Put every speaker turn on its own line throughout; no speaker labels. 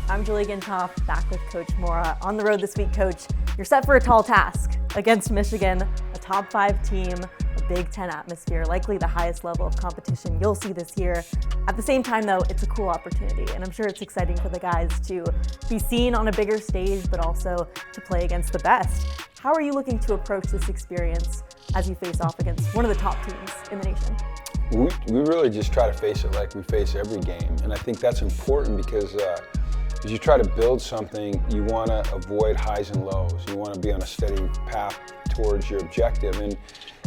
I'm Julie Gintof, back with Coach Mora. On the road this week, Coach, you're set for a tall task against Michigan, a top 5 team, a Big Ten atmosphere, likely the highest level of competition you'll see this year. At the same time, though, it's a cool opportunity, and I'm sure it's exciting for the guys to be seen on a bigger stage, but also to play against the best. How are you looking to approach this experience as you face off against one of the top teams in the nation?
We really just try to face it like we face every game, and I think that's important because as you try to build something, you want to avoid highs and lows. You want to be on a steady path towards your objective. And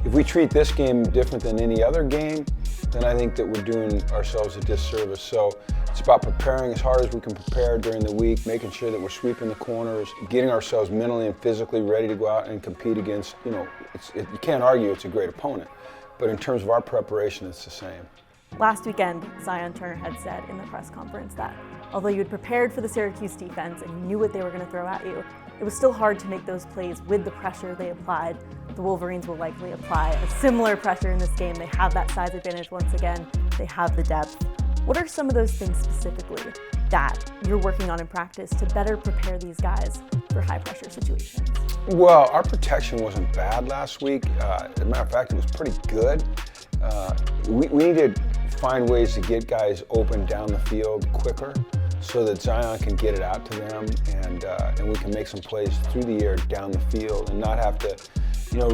if we treat this game different than any other game, then I think that we're doing ourselves a disservice. So it's about preparing as hard as we can prepare during the week, making sure that we're sweeping the corners, getting ourselves mentally and physically ready to go out and compete against, you can't argue it's a great opponent. But in terms of our preparation, it's the same.
Last weekend, Zion Turner had said in the press conference that although you had prepared for the Syracuse defense and you knew what they were going to throw at you, it was still hard to make those plays with the pressure they applied. The Wolverines will likely apply a similar pressure in this game. They have that size advantage once again. They have the depth. What are some of those things specifically that you're working on in practice to better prepare these guys for high pressure situations?
Well, our protection wasn't bad last week. As a matter of fact, it was pretty good. We need to find ways to get guys open down the field quicker so that Zion can get it out to them and we can make some plays through the air down the field and not have to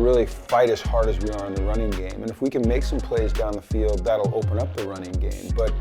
really fight as hard as we are in the running game. And if we can make some plays down the field, that'll open up the running game. But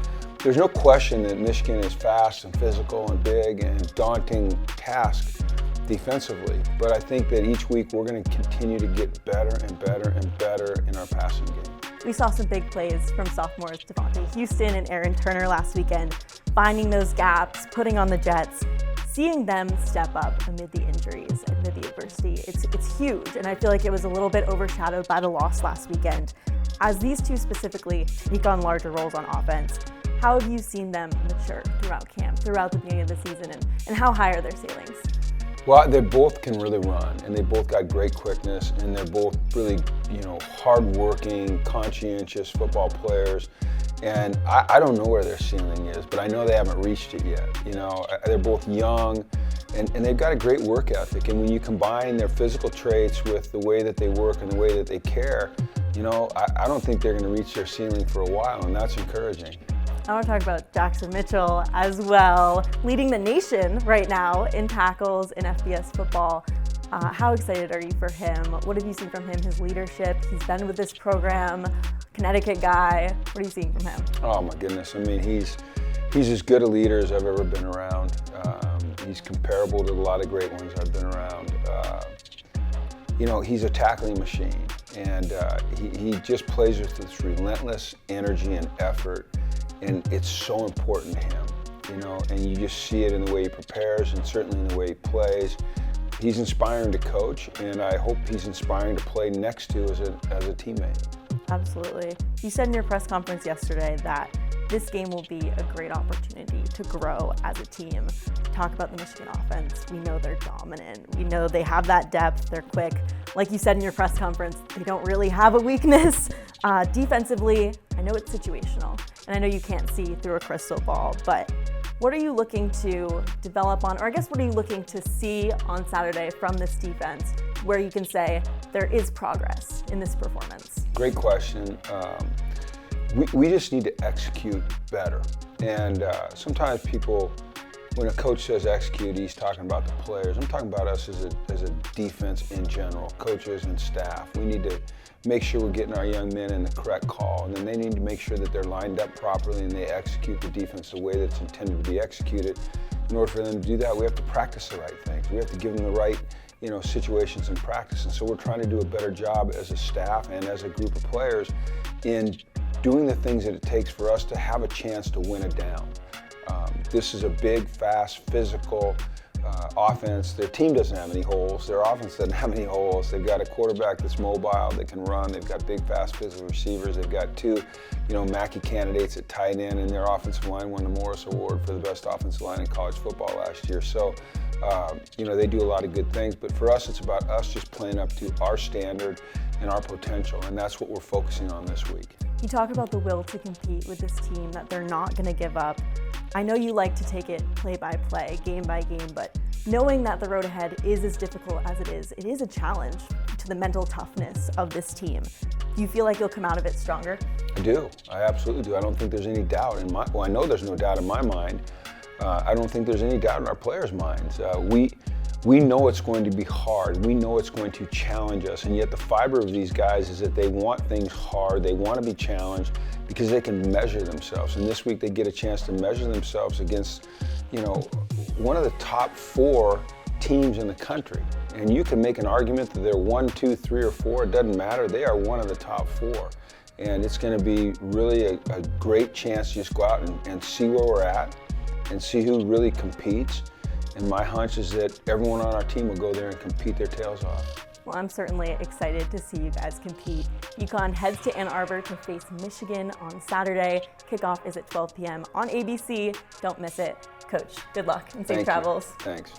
there's no question that Michigan is fast and physical and big and daunting task defensively. But I think that each week we're going to continue to get better and better and better in our passing game.
We saw some big plays from sophomores Devontae Houston and Aaron Turner last weekend, finding those gaps, putting on the Jets, seeing them step up amid the injuries, amid the adversity. It's huge, and I feel like it was a little bit overshadowed by the loss last weekend. As these two specifically take on larger roles on offense, how have you seen them mature throughout camp, throughout the beginning of the season, and how high are their ceilings?
Well, they both can really run, and they both got great quickness, and they're both really, hard-working, conscientious football players. And I don't know where their ceiling is, but I know they haven't reached it yet. They're both young, and they've got a great work ethic. And when you combine their physical traits with the way that they work and the way that they care, I don't think they're going to reach their ceiling for a while, and that's encouraging.
I want to talk about Jackson Mitchell as well, leading the nation right now in tackles in FBS football. How excited are you for him? What have you seen from him, his leadership? He's been with this program, Connecticut guy. What are you seeing from him?
Oh my goodness, he's as good a leader as I've ever been around. He's comparable to a lot of great ones I've been around. He's a tackling machine, and he just plays with this relentless energy and effort. And it's so important to him, and you just see it in the way he prepares and certainly in the way he plays. He's inspiring to coach, and I hope he's inspiring to play next to as a teammate.
Absolutely. You said in your press conference yesterday that this game will be a great opportunity to grow as a team. Talk about the Michigan offense. We know they're dominant. We know they have that depth. They're quick. Like you said in your press conference, they don't really have a weakness. Defensively, I know it's situational, and I know you can't see through a crystal ball, but what are you looking to develop on, or I guess what are you looking to see on Saturday from this defense where you can say there is progress in this performance?
Great question. We just need to execute better. And sometimes people, when a coach says execute, he's talking about the players. I'm talking about us as a defense in general, coaches and staff. We need to make sure we're getting our young men in the correct call, and then they need to make sure that they're lined up properly and they execute the defense the way that's intended to be executed. In order for them to do that, we have to practice the right things. We have to give them the right situations in practice. And so we're trying to do a better job as a staff and as a group of players in doing the things that it takes for us to have a chance to win a down. This is a big, fast, physical offense. Their team doesn't have any holes. Their offense doesn't have any holes. They've got a quarterback that's mobile, that can run. They've got big, fast, physical receivers. They've got two, Mackey candidates at tight end, and their offensive line won the Morris Award for the best offensive line in college football last year. So, they do a lot of good things. But for us, it's about us just playing up to our standard and our potential, and that's what we're focusing on this week.
You talk about the will to compete with this team, that they're not going to give up. I know you like to take it play by play, game by game, but knowing that the road ahead is as difficult as it is a challenge to the mental toughness of this team. Do you feel like you'll come out of it stronger?
I do. I absolutely do. I don't think there's any doubt in my, well, I know there's no doubt in my mind. I don't think there's any doubt in our players' minds. We know it's going to be hard. We know it's going to challenge us, and yet the fiber of these guys is that they want things hard. They want to be challenged because they can measure themselves. And this week they get a chance to measure themselves against, one of the top 4 teams in the country. And you can make an argument that they're 1, 2, 3, or 4. It doesn't matter. They are one of the top 4. And it's going to be really a great chance to just go out and see where we're at and see who really competes. And my hunch is that everyone on our team will go there and compete their tails off.
Well, I'm certainly excited to see you guys compete. UConn heads to Ann Arbor to face Michigan on Saturday. Kickoff is at 12 p.m. on ABC. Don't miss it. Coach, good luck and safe travels.
Thanks.